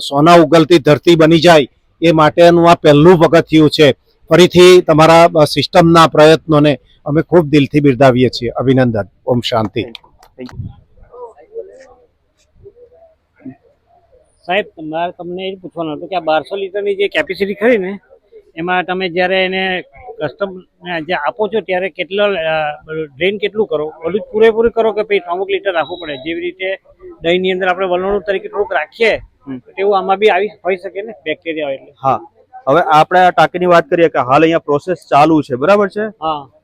સોના ઉગલતી ધરતી બની જાય. એ માટેનું આ પહેલું પગથિયું છે. ફરીથી તમારા સિસ્ટમના પ્રયત્નોને અમે ખૂબ દિલથી બિરદાવીએ છીએ. અભિનંદન. ઓમ શાંતિ. સાહેબ, મારે તમને એ જ પૂછવાનું હતું કે આ 1200 લીટરની જે કેપેસિટી ખરી ને, એમાં તમે જ્યારે એને કસ્ટમને જે આપો છો ત્યારે કેટલો ડ્રેન કેટલું કરો? બધું જ પૂરેપૂરું કરો કે પછી અમુક લીટર રાખવું પડે? જેવી રીતે દહીંની અંદર આપણે વલણું તરીકે થોડુંક રાખીએ તેવું આમાં બી આવી હોઈ શકે ને, બેક્ટેરિયા એટલે. હા, હવે આપણે આ ટાંકીની વાત કરીએ કે હાલ અહીંયા પ્રોસેસ ચાલુ છે, બરાબર છે.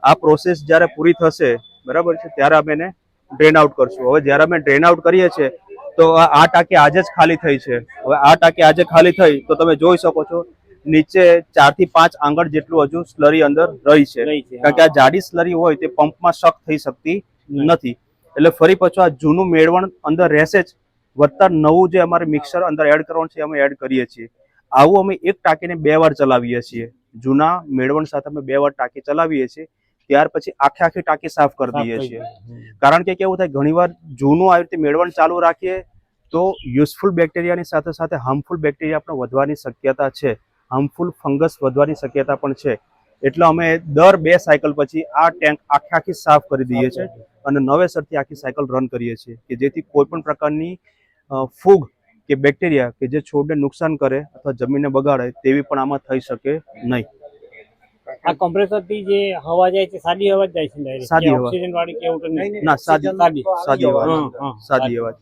આ પ્રોસેસ જ્યારે પૂરી થશે, બરાબર છે, ત્યારે અમે એને ડ્રેન આઉટ કરશું. હવે જ્યારે અમે ડ્રેન આઉટ કરીએ છીએ તો આ ટાંકી આજે જ ખાલી થઈ છે. હવે આ ટાંકી આજે ખાલી થઈ તો તમે જોઈ શકો છો નીચે 4 થી 5 આંગળ જેટલું હજુ સ્લરી અંદર રહી છે, કારણ કે આ જાડી સ્લરી હોય તે પંપમાં શક થઈ શકતી નથી. એટલે ફરી પાછું આ જૂનું મેળવણ અંદર રહેશે જ, વત્તા નવું જે અમારે મિક્સર અંદર એડ કરવાનું છે અમે એડ કરીએ છીએ. આવું અમે એક ટાંકીને 2 વાર ચલાવીએ છીએ. જૂના મેળવણ સાથે અમે 2 વાર ટાંકી ચલાવીએ છીએ, ત્યાર પછી આખી ટાંકી સાફ કરી દઈએ છીએ. કારણ કે કેવું થાય, ઘણીવાર જૂનું આવી રીતે મેળવણ ચાલુ રાખીએ તો યુઝફુલ બેક્ટેરિયાની સાથે સાથે હાર્મફુલ બેક્ટેરિયા પણ વધવાની શક્યતા છે, હાર્મફુલ ફંગસ વધવાની શક્યતા પણ છે. એટલે અમે દર 2 સાયકલ પછી આ ટેન્ક આખી સાફ કરી દઈએ છીએ અને નવેસરથી આખી સાયકલ રન કરીએ છીએ કે જેથી કોઈ પણ પ્રકારની ફૂગ કે બેક્ટેરિયા કે જે છોડને નુકસાન કરે અથવા જમીનને બગાડે તેવી પણ આમાં થઈ શકે નહીં. આ કોમ્પ્રેસરથી જે હવા જાય છે સાદી હવા જ જાય છે ડાયરેક્ટ? સાદી હવા. ઓક્સિજન વાળી કે એવું નહીં? ના, સાદી હવા.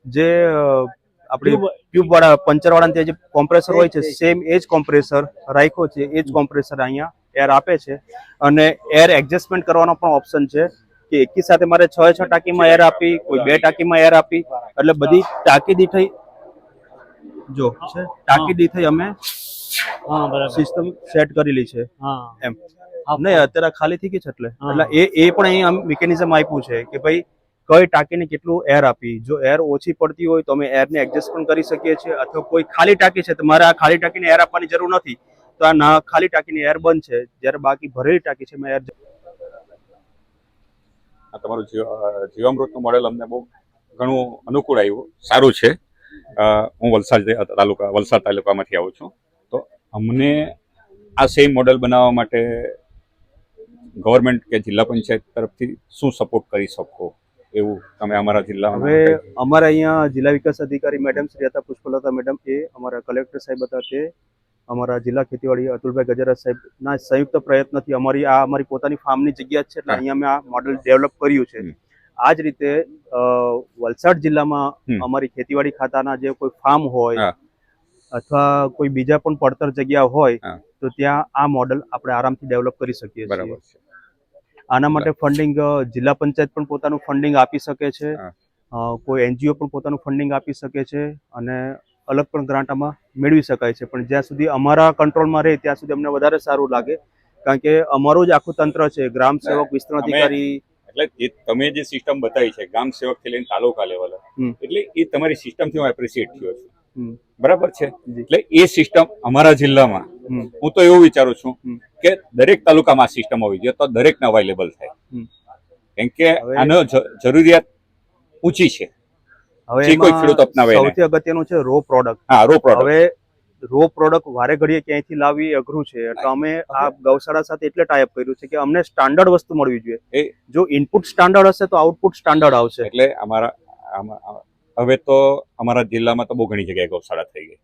જે આપણી ટ્યુબ વાળા પંચર વાળા જે કોમ્પ્રેસર હોય છે, સેમ એ જ કોમ્પ્રેસર રાખ્યો છે, એ જ કોમ્પ્રેસર અહીંયા એર આપે છે. અને એર એડજસ્ટમેન્ટ કરવાનો પણ ઓપ્શન છે કે એકી સાથે મારે 6 ટાંકીમાં એર આપી, કોઈ 2 ટાંકીમાં એર આપી, એટલે બધી ટાંકી દીઠ જો છે ટાંકી દીઠ અમે સિસ્ટમ સેટ કરેલી છે એમ. નહીં, અત્યારે ખાલી થઈ ગઈ છે એટલે એ પણ અહીં મિકેનિઝમ આપ્યું છે કે ભાઈ કઈ ટાંકીને કેટલું એર આપી. જો એર ઓછી પડતી હોય તો અમે એરને એડજસ્ટ પણ કરી શકીએ છીએ, અથવા કોઈ ખાલી ટાંકી છે તો મારે આ ખાલી ટાંકીને એર આપવાની જરૂર નથી તો આ ના ખાલી ટાંકીની એર બંધ છે, જ્યારે બાકી ભરેલી ટાંકી છે એમાં એર. તમારું જીવામૃતનું મોડેલ અમને બહુ ઘણું અનુકૂળ આવ્યું, સારું છે. હું વલસાડ તાલુકામાંથી આવું છું, તો અમને આ સેમ મોડેલ બનાવવા માટે ગવર્મેન્ટ કે જિલ્લા પંચાયત તરફથી શું સપોર્ટ કરી શકો એવું તમે અમારા જિલ્લામાં? હવે અમારા અહીંયા જિલ્લા વિકાસ અધિકારી મેડમ શ્રી હતા પુષ્પલતા મેડમ, એ અમારા કલેક્ટર સાહેબ હતા, તે અમારા જિલ્લા ખેતીવાડી અતુલભાઈ ગજેરા સાહેબના સંયુક્ત પ્રયત્નથી અમારી પોતાની ફાર્મની જગ્યા છે એટલે અહીંયા અમે આ મોડેલ ડેવલપ કર્યું છે. આ જ રીતે વલસાડ જિલ્લામાં અમારી ખેતીવાડી ખાતાના જે કોઈ ફાર્મ હોય અથવા કોઈ બીજા પણ પડતર જગ્યા હોય તો ત્યાં આ મોડેલ આપણે આરામથી ડેવલપ કરી શકીએ છીએ. આના માટે ફંડિંગ જિલ્લા પંચાયત પણ પોતાનું ફંડિંગ આપી શકે છે, કોઈ એનજીઓ પણ પોતાનું ફંડિંગ આપી શકે છે, અને અલગ પણ ગ્રાન્ટ આમાં મેળવી શકાય છે. પણ જ્યાં સુધી અમારા કંટ્રોલમાં રહે ત્યાં સુધી અમને વધારે સારું લાગે, કારણ કે અમારું જ આખું તંત્ર છે, ગ્રામ સેવક, વિસ્તરણ અધિકારી. એટલે તમે જે સિસ્ટમ બતાવી છે ગામ સેવક થી લઈને તાલુકા લેવલ, એટલે એ તમારી સિસ્ટમથી હું એપ્રિશિએટ થયો છું, બરાબર છે. એટલે એ સિસ્ટમ અમારા જિલ્લામાં હું તો એવું વિચારું છું કે દરેક તાલુકામાં આ સિસ્ટમ હોવી જોઈએ તો દરેકને અવેલેબલ થાય, કેમ કે આનો જરૂરિયાત ઊંચી છે. હવે કોઈ ખેડૂત અપનાવે સૌથી અગત્યનું છે રો પ્રોડક્ટ. Raw product. હવે રો પ્રોડક્ટ વારે ઘડીએ ક્યાંયથી લાવવી અઘરું છે, એટલે અમે આ ગૌશાળા સાથે એટલે ટાઈપ કર્યું છે કે અમને સ્ટાન્ડર્ડ વસ્તુ મળવી જોઈએ. જો ઇનપુટ સ્ટાન્ડર્ડ હશે તો આઉટપુટ સ્ટાન્ડર્ડ આવશે. એટલે હવે તો અમારા જિલ્લામાં તો બહુ ઘણી જગ્યાએ ગૌશાળા થઈ ગઈ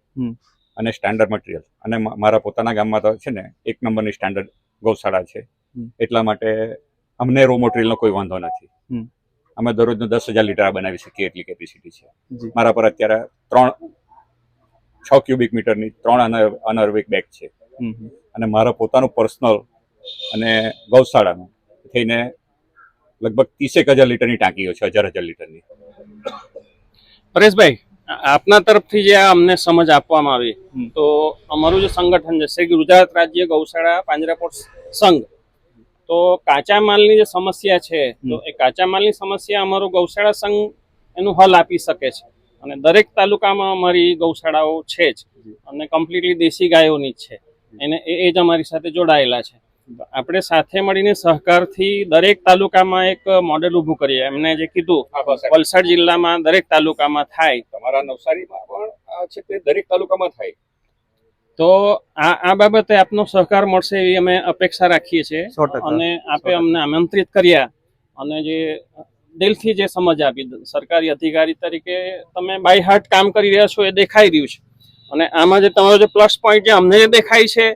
અને સ્ટાન્ડર્ડ મટીરિયલ, અને મારા પોતાના ગામમાં તો છે ને 1 નંબરની સ્ટાન્ડર્ડ ગૌશાળા છે. એટલા માટે અમને રો મટીરિયલનો કોઈ વાંધો નથી. અમે દરરોજનું 10,000 લીટર બનાવી શકીએ એટલી કેપેસિટી છે. મારા પર અત્યારે 6 ક્યુબિક મીટરની 3 અનઅર્વિક બેગ છે. અને મારા પોતાનું પર્સનલ અને ગૌશાળાનું થઈને લગભગ 30,000 લીટરની ટાંકીઓ છે, 1,000 લીટરની. પરેશભાઈ, આપના તરફથી જે અમને સમજ આપવામાં આવી, તો અમારું જે સંગઠન છે શ્રી ગુજરાત રાજ્ય ગૌશાળા પાંજરાપોળ સંઘ, તો કાચા માલની જે સમસ્યા છે, તો એ કાચા માલની સમસ્યા અમારું ગૌશાળા સંઘ એનું હલ આપી શકે છે. અને દરેક તાલુકામાં અમારી ગૌશાળાઓ છે જ, અને કમ્પ્લીટલી દેશી ગાયોની જ છે, એને એ જ અમારી સાથે જોડાયેલા છે. આપણે સાથે મળીને સહકારથી દરેક તાલુકામાં એક મોડેલ ઊભું કરીએ. એમને જે કીધું વલસાડ જિલ્લામાં દરેક તાલુકામાં થાય, તમારા નવસારીમાં પણ છે તે દરેક તાલુકામાં થાય. તો આ બાબતે આપનો સહકાર મળશે એવી અમે અપેક્ષા રાખીએ છીએ. અને આપે અમને આમંત્રિત કર્યા અને જે દિલથી જે સમજ આપી, સરકારી અધિકારી તરીકે તમે બાય હાર્ટ કામ કરી રહ્યા છો એ દેખાઈ રહ્યું છે. અને આમાં જે તમારો જે પ્લસ પોઈન્ટ જે અમને જે દેખાય છે,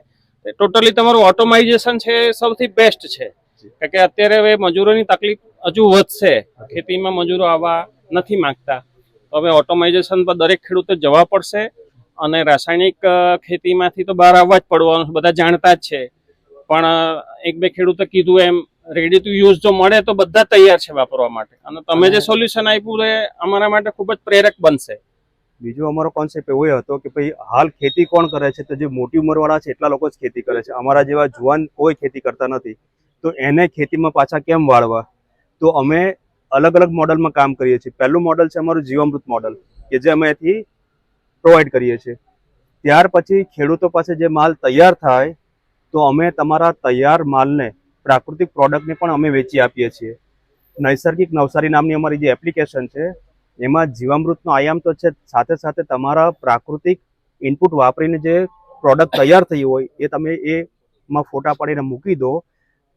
ટોટલી તમારું ઓટોમાઇઝેશન છે, સૌથી બેસ્ટ છે. કારણ કે અત્યારે હવે મજૂરોની તકલીફ હજુ વધશે, ખેતીમાં મજૂરો આવવા નથી માંગતા. તો હવે ઓટોમાઇઝેશન પર દરેક ખેડૂતે જવા પડશે. અને રાસાયણિક ખેતીમાંથી તો બહાર આવવા જ પડવાનું, બધા જાણતા જ છે. પણ એક બે ખેડૂતે કીધું એમ રેડી ટુ યુઝ જો મળે તો બધા તૈયાર છે વાપરવા માટે. અને તમે જે સોલ્યુશન આપ્યું એ અમારા માટે ખૂબ જ પ્રેરક બનશે. બીજો અમારો કોન્સેપ્ટ એવો હતો કે ભાઈ હાલ ખેતી કોણ કરે છે, તો જે મોટી ઉંમરવાળા છે એટલા લોકો જ ખેતી કરે છે. અમારા જેવા જુવાન કોઈ ખેતી કરતા નથી. તો એને ખેતીમાં પાછા કેમ વાળવા? તો અમે અલગ અલગ મોડલમાં કામ કરીએ છીએ. પહેલું મોડલ છે અમારું જીવામૃત મોડલ, કે જે અમે અહીંથી પ્રોવાઈડ કરીએ છીએ. ત્યાર પછી ખેડૂતો પાસે જે માલ તૈયાર થાય, તો અમે તમારા તૈયાર માલને, પ્રાકૃતિક પ્રોડક્ટને પણ અમે વેચી આપીએ છીએ. નૈસર્ગિક નવસારી નામની અમારી જે એપ્લિકેશન છે, એમાં જીવામૃતનો આયામ તો છે, સાથે સાથે તમારા પ્રાકૃતિક ઇનપુટ વાપરીને જે પ્રોડક્ટ તૈયાર થઈ હોય એ તમે એમાં ફોટા પાડીને મૂકી દો,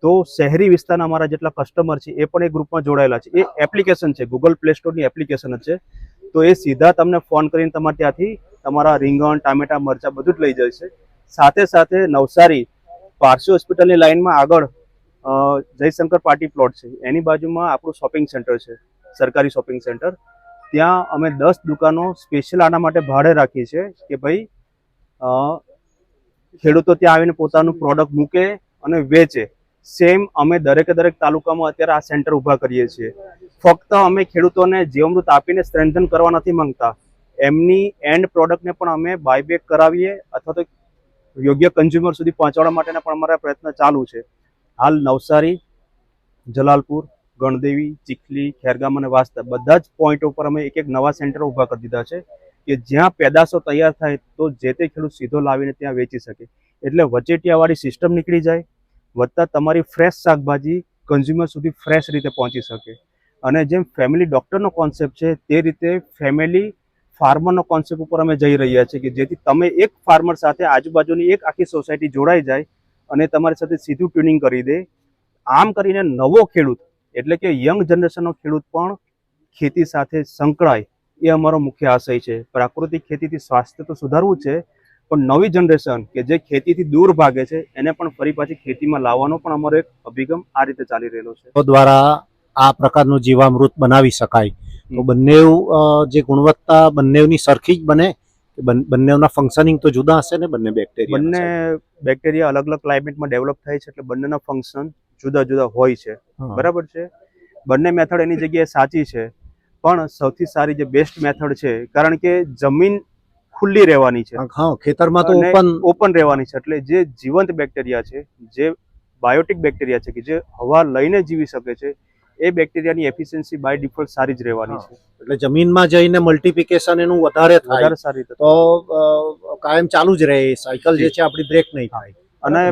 તો શહેરી વિસ્તારના અમારા જેટલા કસ્ટમર છે એ પણ એ ગ્રુપમાં જોડાયેલા છે. એ એપ્લિકેશન છે, ગૂગલ પ્લે સ્ટોરની એપ્લિકેશન જ છે. તો એ સીધા તમને ફોન કરીને તમારે ત્યાંથી તમારા રીંગણ, ટામેટા, મરચાં બધું જ લઈ જશે. સાથે સાથે નવસારી પારસી હોસ્પિટલની લાઇનમાં આગળ જયશંકર પાર્ટી પ્લોટ છે, એની બાજુમાં આપણું શોપિંગ સેન્ટર છે, સરકારી શોપિંગ સેન્ટર. ત્યાં અમે 10 દુકાનો સ્પેશિયલ આના માટે ભાડે રાખી છે કે ભાઈ ખેડૂતો ત્યાં આવીને પોતાનું પ્રોડક્ટ મૂકે અને વેચે. સેમ અમે દરેકે દરેક તાલુકામાં અત્યારે આ સેન્ટર ઊભા કરીએ છીએ. ફક્ત અમે ખેડૂતોને જીવામૃત આપીને સ્ટ્રેન્થન કરવા નથી માંગતા, એમની એન્ડ પ્રોડક્ટને પણ અમે બાયબેક કરાવીએ અથવા તો યોગ્ય કન્ઝ્યુમર સુધી પહોંચાડવા માટેના પણ અમારા પ્રયત્ન ચાલુ છે. હાલ નવસારી, જલાલપુર, ગણદેવી, ચીખલી, ખેરગામ અને વાસ્તર બધા જ પોઈન્ટ ઉપર અમે એક નવા સેન્ટર ઊભા કરી દીધા છે કે જ્યાં પેદાશો તૈયાર થાય તો જે તે ખેડૂત સીધો લાવીને ત્યાં વેચી શકે. એટલે વચેટિયાવાળી સિસ્ટમ નીકળી જાય, વત્તા તમારી ફ્રેશ શાકભાજી કન્ઝ્યુમર સુધી ફ્રેશ રીતે પહોંચી શકે. અને જેમ ફેમિલી ડૉક્ટરનો કોન્સેપ્ટ છે તે રીતે ફેમિલી ફાર્મરનો કોન્સેપ્ટ ઉપર અમે જઈ રહ્યા છીએ કે જેથી તમે એક ફાર્મર સાથે આજુબાજુની એક આખી સોસાયટી જોડાઈ જાય અને તમારી સાથે સીધું ટ્યુનિંગ કરી દે. આમ કરીને નવો ખેડૂત એટલે કે યંગ જનરેશનનો ખેડૂત પણ ખેતી સાથે સંકળાય, એ અમારો મુખ્ય આશય છે. પ્રાકૃતિક ખેતીથી સ્વાસ્થ્ય તો સુધારવું છે, પણ નવી જનરેશન કે જે ખેતીથી દૂર ભાગે છે એને પણ ફરી પાછી ખેતીમાં લાવવાનો પણ અમારો એક અભિગમ આ રીતે ચાલી રહેલો છે. તો દ્વારા આ પ્રકારનું જીવામૃત બનાવી શકાય. તો બંને જે ગુણવત્તા બંનેની સરખી જ બને, બંનેના ફંક્શનિંગ તો જુદા હશે ને? બંને બેક્ટેરિયા અલગ અલગ ક્લાઇમેટમાં ડેવલપ થાય છે, એટલે બંનેના ફંક્શન જુદા જુદા હોય છે. બરાબર છે. બંને મેથડ એની જગ્યાએ સાચી છે, પણ સૌથી સારી જે બેસ્ટ મેથડ છે, કારણ કે જમીન ખુલ્લી રહેવાની છે, ખેતરમાં તો ઓપન રહેવાની છે, એટલે જે જીવંત બેક્ટેરિયા છે, જે બાયોટિક બેક્ટેરિયા છે કે જે હવા લઈને જીવી શકે છે, એ બેક્ટેરિયાની એફિશિયન્સી બાય ડિફોલ્ટ સારી જ રહેવાની છે. એટલે જમીનમાં જઈને મલ્ટિપ્લિકેશન એનું વધારે થાય, સારી રીતે તો કાયમ ચાલુ જ રહે, સાયકલ જે છે આપણી બ્રેક નહીં થાય. અને